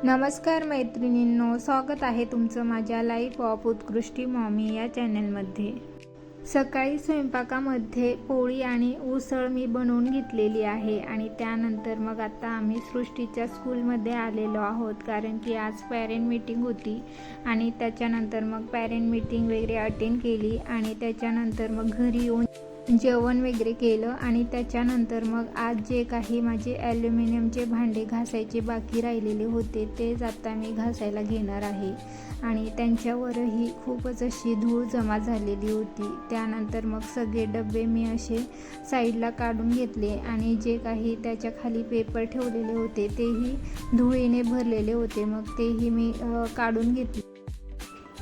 नमस्कार मैत्रिणींनो, स्वागत आहे तुमचं माझ्या लाईफ ऑफ उत्कृष्टी मॉमी या चॅनलमध्ये। सकाळी स्वयंपाकामध्ये पोळी आणि उसळ मी बनवून घेतलेली आहे आणि त्यानंतर मग आता आम्ही सृष्टीच्या स्कूलमध्ये आलेलो आहोत, कारण की आज पॅरेंट मीटिंग होती आणि त्याच्यानंतर मग पॅरेंट मीटिंग वगैरे अटेंड केली आणि त्याच्यानंतर मग घरी येऊन जेवण वगैरे केलं आणि त्याच्यानंतर मग आज जे काही माझे ॲल्युमिनियमचे भांडे घासायचे बाकी राहिलेले होते तेच आता मी घासायला घेणार आहे आणि त्यांच्यावरही खूपच अशी धूळ जमा झालेली होती। त्यानंतर मग सगळे डबे मी असे साईडला काढून घेतले आणि जे काही त्याच्या खाली पेपर ठेवलेले होते तेही धुळीने भरलेले होते, मग तेही मी काढून घेतले।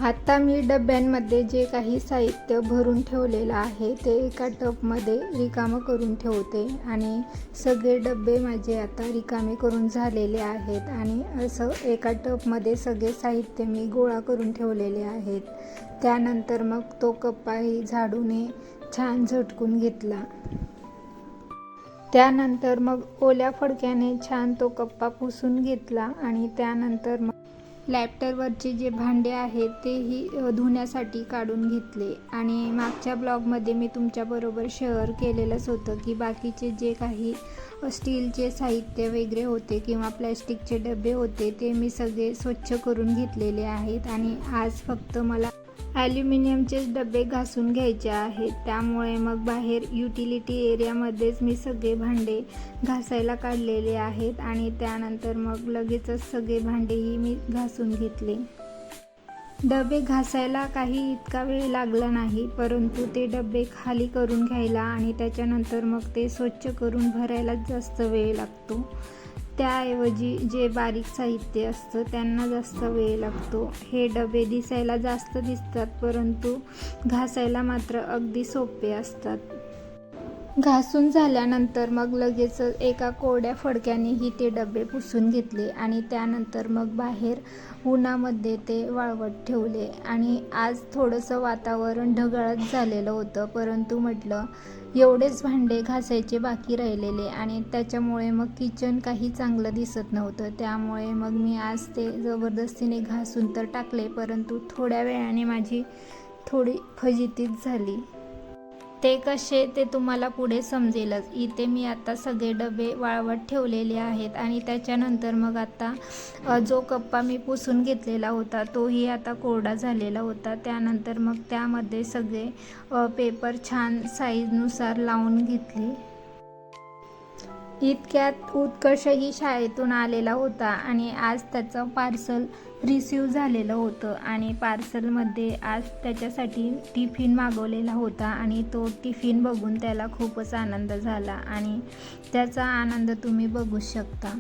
आता मी डब्यांमध्ये जे काही साहित्य भरून ठेवलेलं आहे ते एका टबमध्ये रिकामं करून ठेवते आणि सगळे डबे माझे आता रिकामे करून झालेले आहेत आणि असं एका टबमध्ये सगळे साहित्य मी गोळा करून ठेवलेले आहेत। त्यानंतर मग तो कप्पाही झाडूने छान झटकून घेतला। त्यानंतर मग ओल्या फडक्याने छान तो कप्पा पुसून घेतला आणि त्यानंतर मग लॅपटॉपवरचे जे भांडे आहेत तेही धुण्यासाठी काढून घेतले आणि मागच्या ब्लॉगमध्ये मी तुमच्याबरोबर शेअर केलेलंच होतं की बाकीचे जे काही स्टीलचे साहित्य वगैरे होते किंवा प्लॅस्टिकचे डबे होते ते मी सगळे स्वच्छ करून घेतलेले आहेत आणि आज फक्त मला ॲल्युमिनियमचेच डबे घासून घ्यायचे आहेत। त्यामुळे मग बाहेर युटिलिटी एरियामध्येच मी सगळे भांडे घासायला काढलेले आहेत आणि त्यानंतर मग लगेचच सगळे भांडेही मी घासून घेतले। डबे घासायला काही इतका वेळ लागला नाही, परंतु ते डबे खाली करून घ्यायला आणि त्याच्यानंतर मग ते स्वच्छ करून भरायला जास्त वेळ लागतो। त्याऐवजी जे बारीक साहित्य असतं त्यांना जास्त वेळ लागतो। हे डबे दिसायला जास्त दिसतात, परंतु घासायला मात्र अगदी सोपे असतात। घासून झाल्यानंतर मग लगेचच एका कोरड्या फडक्यानेही ते डबे पुसून घेतले आणि त्यानंतर मग बाहेर उन्हामध्ये ते वाळवत ठेवले आणि आज थोडंसं वातावरण ढगाळच झालेलं होतं, परंतु म्हटलं एवढेच भांडे घासायचे बाकी राहिलेले आणि त्याच्यामुळे मग किचन काही चांगलं दिसत नव्हतं। त्यामुळे मग मी आज ते जबरदस्तीने घासून तर टाकले, परंतु थोड्या वेळाने माझी थोडी फजितीच झाली। ते कसे ते तुम्हाला पुढे समजेलच। इथे मी आता सगळे डबे वाळवत ठेवलेले आहेत आणि त्याच्यानंतर मग आता जो कप्पा मी पुसून घेतलेला होता तोही आता कोरडा झालेला होता। त्यानंतर मग त्यामध्ये सगळे पेपर छान साईजनुसार लावून घेतले। इतक्यात उत्कर्षही शाळेतून आलेला होता आणि आज त्याचं पार्सल रिसीव झालेलं होतं आणि पार्सलमध्ये आज त्याच्यासाठी टिफिन मागवलेला होता आणि तो टिफिन बघून त्याला खूपच आनंद झाला आणि त्याचा आनंद तुम्ही बघू शकता।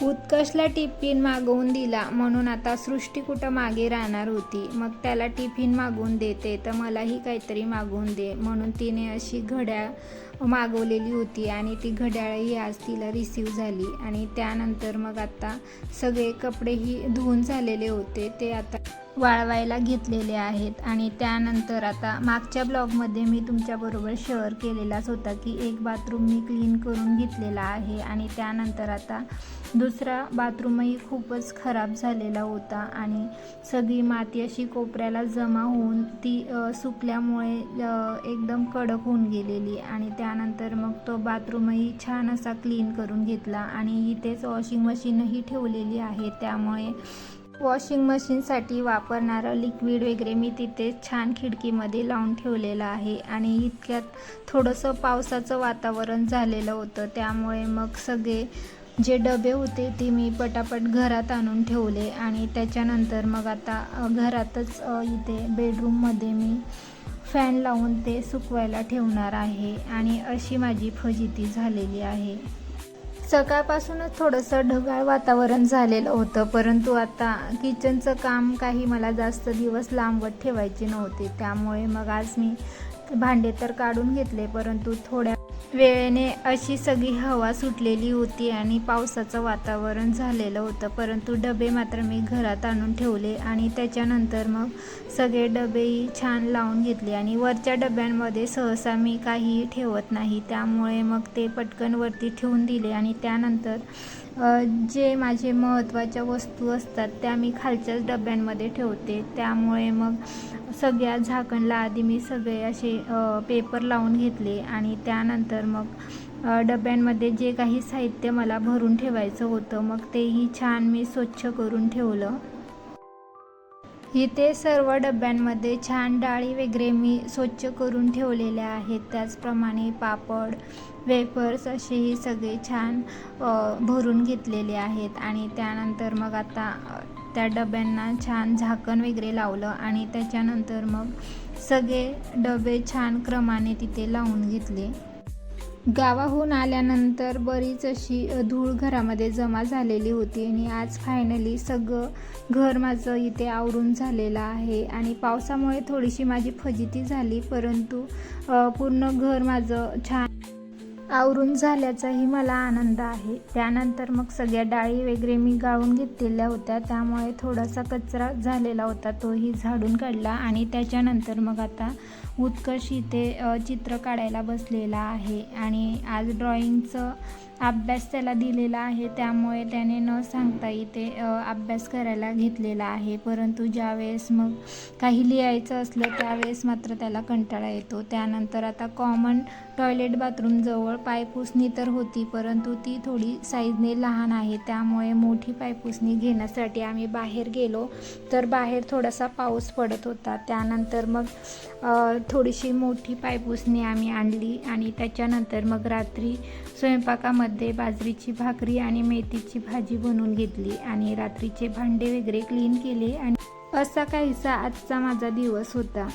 उत्कर्षला टिफिन मागवून दिला म्हणून आता सृष्टी कुठं मागे राहणार होती। मग त्याला टिफिन मागवून देते तर मलाही काहीतरी मागवून दे म्हणून तिने अशी घड्याळ मागवलेली होती आणि ती घड्याळही आज तिला रिसीव झाली आणि त्यानंतर मग आता सगळे कपडेही धुवून झालेले होते ते आता वाळवायला घेतलेले आहेत आणि त्यानंतर आता मागच्या ब्लॉगमध्ये मी तुमच्याबरोबर शेअर केलेलाच होता की एक बाथरूम मी क्लीन करून घेतलेला आहे आणि त्यानंतर आता दुसरा बाथरूमही खूपच खराब झालेला होता आणि सगळी माती अशी कोपऱ्याला जमा होऊन ती सुकल्यामुळे एकदम कडक होऊन गेलेली आणि त्यानंतर मग तो बाथरूमही छान असा क्लीन करून घेतला आणि इथेच वॉशिंग मशीनही ठेवलेली आहे। त्यामुळे वॉशिंग मशीनसाठी वापरणारं लिक्विड वगैरे मी तिथे छान खिडकीमध्ये लावून ठेवलेलं आहे आणि इतक्यात थोडंसं पावसाचं वातावरण झालेलं होतं। त्यामुळे मग सगळे जे डबे होते ते मी पटापट घरात आणून ठेवले आणि त्याच्यानंतर मग आता घरातच इथे बेडरूममध्ये मी फॅन लावून ते सुकवायला ठेवणार आहे आणि अशी माझी फजिती झालेली आहे। सकाळपासूनच थोडंसं ढगाळ वातावरण झालेलं होतं, परंतु आता किचनचं काम काही मला जास्त दिवस लांबवत ठेवायचे नव्हते। त्यामुळे मग आज मी भांडे तर काढून घेतले, परंतु थोड्या वेळेने अशी सगळी हवा सुटलेली होती आणि पावसाचं वातावरण झालेलं होतं, परंतु डबे मात्र मी घरात आणून ठेवले आणि त्याच्यानंतर मग सगळे डबेही छान लावून घेतले. आणि वरच्या डब्यांमध्ये सहसा मी काहीही ठेवत नाही, त्यामुळे मग ते पटकन वरती ठेवून दिले. आणि त्यानंतर जे माझे महत्त्वाच्या वस्तू असतात त्या मी खालच्याच डब्यांमध्ये ठेवते, त्यामुळे मग सगळ्या झाकणला आधी मी सगळे असे पेपर लावून घेतले. आणि त्यानंतर मग डब्यांमध्ये जे काही साहित्य मला भरून ठेवायचं होतं मग तेही छान मी स्वच्छ करून ठेवलं. इथे सर्व डब्यांमध्ये छान डाळी वगैरे मी स्वच्छ करून ठेवलेल्या आहेत. त्याचप्रमाणे पापड, वेफर्स असेही सगळे छान भरून घेतलेले आहेत. आणि त्यानंतर मग आता त्या डब्यांना छान झाकण वगैरे लावलं आणि त्याच्यानंतर मग सगळे डबे छान क्रमाने तिथे लावून घेतले. गावाहून आल्यानंतर बरीच अशी धूळ घरामध्ये जमा झालेली होती आणि आज फायनली सगळं घर माझं इथे आवरून झालेलं आहे. आणि पावसामुळे थोडीशी माझी फजिती झाली, परंतु पूर्ण घर माझं छान आवरून झाल्याचाही मला आनंद आहे. त्यानंतर मग सगळ्या डाळी वगैरे मी गाळून घेतलेल्या होत्या, त्यामुळे थोडासा कचरा झालेला होता तोही झाडून काढला. आणि त्याच्यानंतर मग आता उत्कर्ष इथे चित्र काढायला बसलेला आहे आणि आज ड्रॉइंगचं अभ्यास त्याला दिलेला आहे, त्यामुळे त्याने न सांगता इथे अभ्यास करायला घेतलेला आहे. परंतु ज्यावेळेस मग काही लिहायचं असलं त्यावेळेस मात्र त्याला कंटाळा येतो. त्यानंतर आता कॉमन टॉयलेट बाथरूमजवळ पायपुसणी तर होती, परंतु ती थोडी साईजने लहान आहे, त्यामुळे मोठी पायपुसणी घेण्यासाठी आम्ही बाहेर गेलो तर बाहेर थोडासा पाऊस पडत होता. त्यानंतर मग थोडीशी मोठी पायपुसणी आम्ही आणली आणि त्याच्यानंतर मग रात्री स्वयंपाकामध्ये बाजरीची भाकरी आणि मेथीची भाजी बनवून घेतली आणि रात्रीचे भांडे वगैरे क्लीन केले. आणि असा काहीसा आजचा माझा दिवस होता.